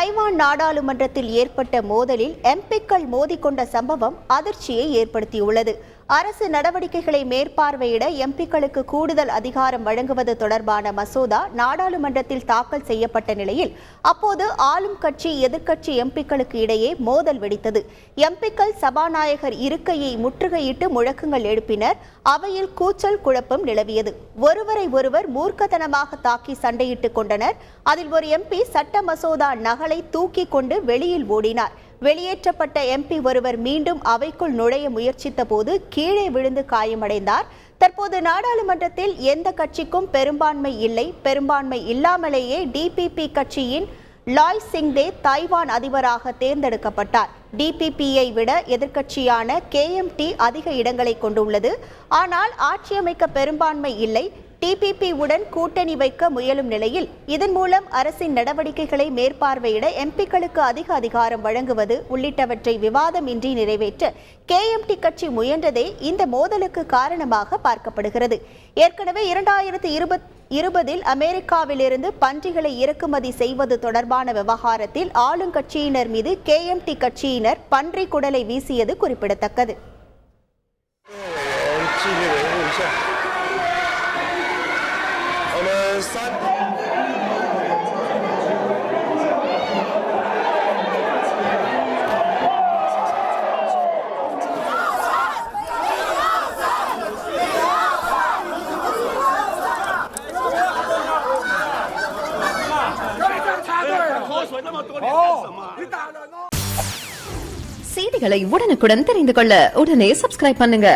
Taiwan நாடாளுமன்றத்தில் ஏற்பட்ட மோதலில் எம்பிக்கள் மோதிக்கொண்ட சம்பவம் அதிர்ச்சியை ஏற்படுத்தியுள்ளது. அரசு நடவடிக்கைகளை மேற்பார்வையிட எம்பிக்களுக்கு கூடுதல் அதிகாரம் வழங்குவது தொடர்பான மசோதா நாடாளுமன்றத்தில் தாக்கல் செய்யப்பட்ட நிலையில் அப்போது ஆளும் கட்சி எதிர்க்கட்சி எம்பிக்களுக்கு இடையே மோதல் வெடித்தது. எம்பிக்கள் சபாநாயகர் இருக்கையை முற்றுகையிட்டு முழக்கங்கள் எழுப்பினர். அவையில் கூச்சல் குழப்பம் நிலவியது. ஒருவரை ஒருவர் மூர்க்கத்தனமாக தாக்கி சண்டையிட்டுக் கொண்டனர். அதில் ஒரு எம்பி சட்ட மசோதா நகலை தூக்கி கொண்டு வெளியில் ஓடினார். வெளியேற்றப்பட்ட எம்பி ஒருவர் மீண்டும் அவைக்குள் நுழைய முயற்சித்த போது கீழே விழுந்து காயமடைந்தார். தற்போது நாடாளுமன்றத்தில் எந்த கட்சிக்கும் பெரும்பான்மை இல்லை. பெரும்பான்மை இல்லாமலேயே டிபிபி கட்சியின் லாய் சிங்தே தைவான் அதிபராக தேர்ந்தெடுக்கப்பட்டார். டிபிபியை விட எதிர்க்கட்சியான கேஎம்டி அதிக இடங்களை கொண்டுள்ளது. ஆனால் ஆட்சியமைக்க பெரும்பான்மை இல்லை. டிபிபி உடன் கூட்டணி வைக்க முயலும் நிலையில் இதன் மூலம் அரசின் நடவடிக்கைகளை மேற்பார்வையிட எம்பிக்களுக்கு அதிக அதிகாரம் வழங்குவது உள்ளிட்டவற்றை விவாதமின்றி நிறைவேற்ற கேஎம்டி கட்சி முயன்றதே இந்த மோதலுக்கு காரணமாக பார்க்கப்படுகிறது. ஏற்கனவே 2020 அமெரிக்காவிலிருந்து பன்றிகளை இறக்குமதி செய்வது தொடர்பான விவகாரத்தில் ஆளுங்கட்சியினர் மீது கேஎம்டி கட்சியினர் பன்றி குடலை வீசியது குறிப்பிடத்தக்கது. செய்திகளை உடனுக்குடன் தெரிந்து கொள்ள உடனே சப்ஸ்கிரைப் பண்ணுங்க.